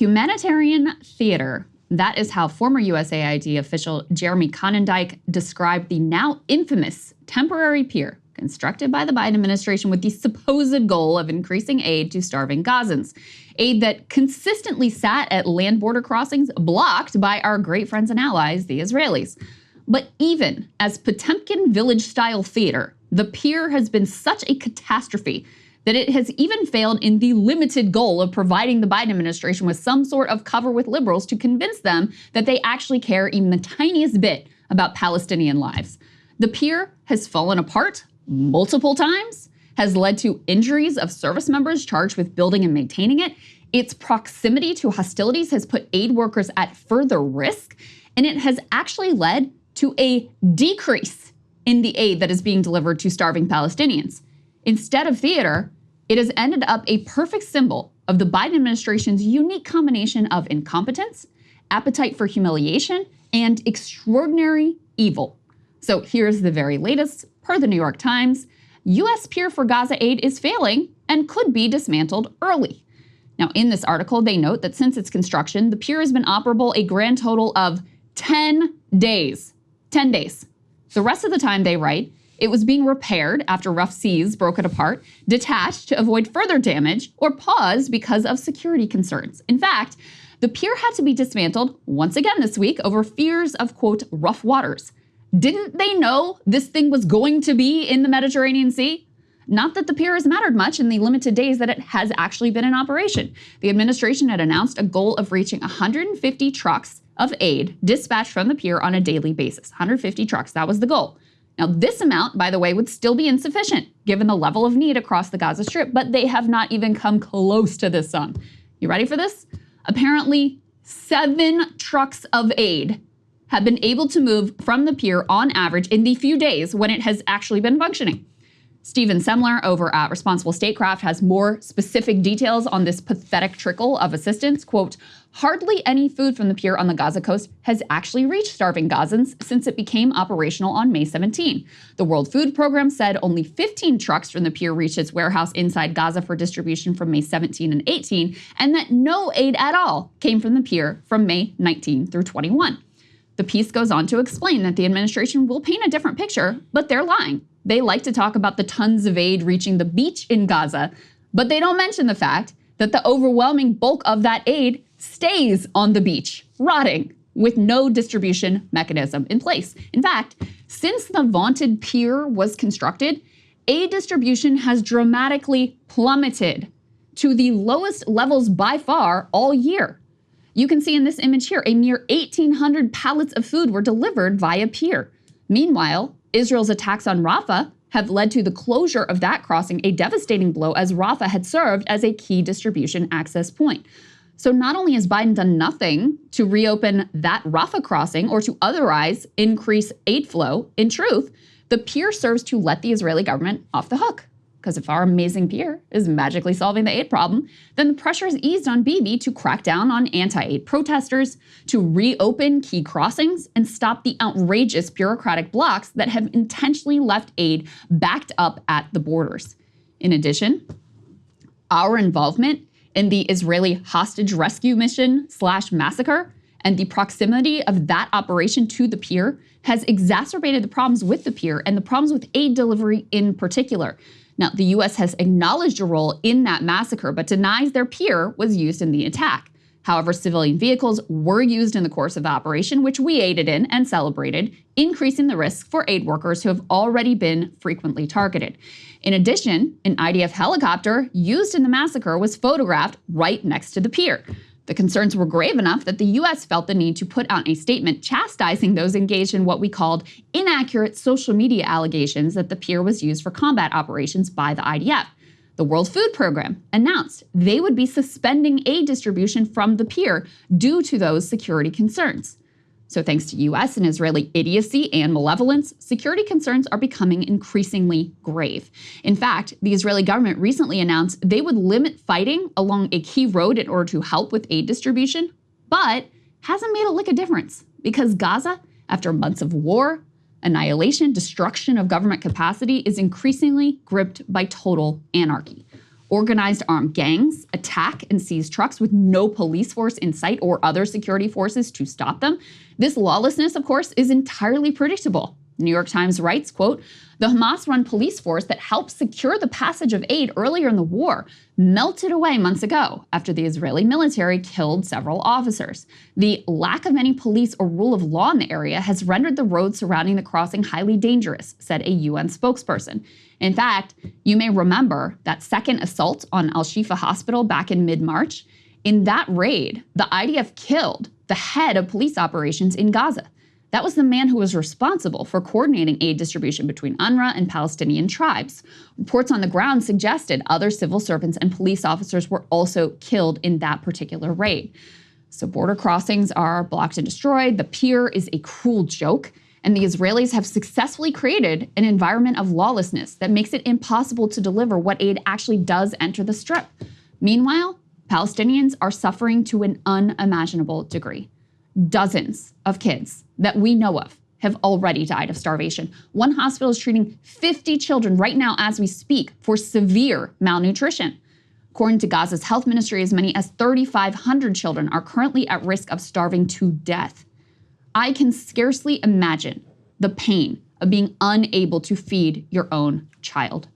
Humanitarian theater. That is how former USAID official Jeremy Conondike described the now infamous temporary pier constructed by the Biden administration with the supposed goal of increasing aid to starving Gazans. Aid that consistently sat at land border crossings blocked by our great friends and allies, the Israelis. But even as Potemkin village-style theater, the pier has been such a catastrophe that it has even failed in the limited goal of providing the Biden administration with some sort of cover with liberals to convince them that they actually care even the tiniest bit about Palestinian lives. The pier has fallen apart multiple times, has led to injuries of service members charged with building and maintaining it. Its proximity to hostilities has put aid workers at further risk, and it has actually led to a decrease in the aid that is being delivered to starving Palestinians. Instead of theater, it has ended up a perfect symbol of the Biden administration's unique combination of incompetence, appetite for humiliation, and extraordinary evil. So here's the very latest. Per the New York Times, U.S. pier for Gaza aid is failing and could be dismantled early. Now, in this article, they note that since its construction, the pier has been operable a grand total of 10 days. 10 days. The rest of the time, they write, it was being repaired after rough seas broke it apart, detached to avoid further damage, or paused because of security concerns. In fact, the pier had to be dismantled once again this week over fears of, quote, rough waters. Didn't they know this thing was going to be in the Mediterranean Sea? Not that the pier has mattered much in the limited days that it has actually been in operation. The administration had announced a goal of reaching 150 trucks of aid dispatched from the pier on a daily basis. 150 trucks, that was the goal. Now, this amount, by the way, would still be insufficient given the level of need across the Gaza Strip, but they have not even come close to this sum. You ready for this? Apparently, 7 trucks of aid have been able to move from the pier on average in the few days when it has actually been functioning. Stephen Semler over at Responsible Statecraft has more specific details on this pathetic trickle of assistance. Quote, hardly any food from the pier on the Gaza coast has actually reached starving Gazans since it became operational on May 17. The World Food Program said only 15 trucks from the pier reached its warehouse inside Gaza for distribution from May 17 and 18, and that no aid at all came from the pier from May 19 through 21. The piece goes on to explain that the administration will paint a different picture, but they're lying. They like to talk about the tons of aid reaching the beach in Gaza, but they don't mention the fact that the overwhelming bulk of that aid stays on the beach, rotting, with no distribution mechanism in place. In fact, since the vaunted pier was constructed, aid distribution has dramatically plummeted to the lowest levels by far all year. You can see in this image here, a mere 1,800 pallets of food were delivered via pier. Meanwhile, Israel's attacks on Rafah have led to the closure of that crossing, a devastating blow as Rafah had served as a key distribution access point. So not only has Biden done nothing to reopen that Rafah crossing or to otherwise increase aid flow, in truth, the pier serves to let the Israeli government off the hook. Because if our amazing pier is magically solving the aid problem, then the pressure is eased on Bibi to crack down on anti-aid protesters, to reopen key crossings, and stop the outrageous bureaucratic blocks that have intentionally left aid backed up at the borders. In addition, our involvement in the Israeli hostage rescue mission / massacre and the proximity of that operation to the pier has exacerbated the problems with the pier and the problems with aid delivery in particular. Now, the U.S. has acknowledged a role in that massacre, but denies their pier was used in the attack. However, civilian vehicles were used in the course of the operation, which we aided in and celebrated, increasing the risk for aid workers who have already been frequently targeted. In addition, an IDF helicopter used in the massacre was photographed right next to the pier. The concerns were grave enough that the U.S. felt the need to put out a statement chastising those engaged in what we called inaccurate social media allegations that the pier was used for combat operations by the IDF. The World Food Program announced they would be suspending aid distribution from the pier due to those security concerns. So thanks to U.S. and Israeli idiocy and malevolence, security concerns are becoming increasingly grave. In fact, the Israeli government recently announced they would limit fighting along a key road in order to help with aid distribution, but hasn't made a lick of difference because Gaza, after months of war, annihilation, destruction of government capacity, is increasingly gripped by total anarchy. Organized armed gangs attack and seize trucks with no police force in sight or other security forces to stop them. This lawlessness, of course, is entirely predictable. The New York Times writes, quote, "The Hamas-run police force that helped secure the passage of aid earlier in the war melted away months ago after the Israeli military killed several officers. The lack of any police or rule of law in the area has rendered the roads surrounding the crossing highly dangerous," said a UN spokesperson. In fact, you may remember that second assault on Al-Shifa Hospital back in mid-March. In that raid, the IDF killed the head of police operations in Gaza. That was the man who was responsible for coordinating aid distribution between UNRWA and Palestinian tribes. Reports on the ground suggested other civil servants and police officers were also killed in that particular raid. So border crossings are blocked and destroyed. The pier is a cruel joke. And the Israelis have successfully created an environment of lawlessness that makes it impossible to deliver what aid actually does enter the Strip. Meanwhile, Palestinians are suffering to an unimaginable degree. Dozens of kids that we know of have already died of starvation. One hospital is treating 50 children right now as we speak for severe malnutrition. According to Gaza's health ministry, as many as 3,500 children are currently at risk of starving to death. I can scarcely imagine the pain of being unable to feed your own child.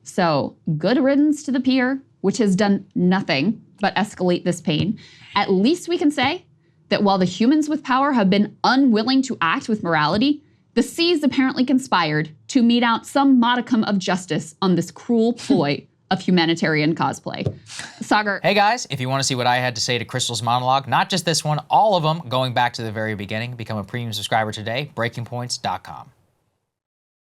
So good riddance to the pier, which has done nothing but escalate this pain. At least we can say that while the humans with power have been unwilling to act with morality, the seas apparently conspired to mete out some modicum of justice on this cruel ploy of humanitarian cosplay. Saagar. Hey guys, if you want to see what I had to say to Krystal's monologue, not just this one, all of them, going back to the very beginning, become a premium subscriber today, breakingpoints.com.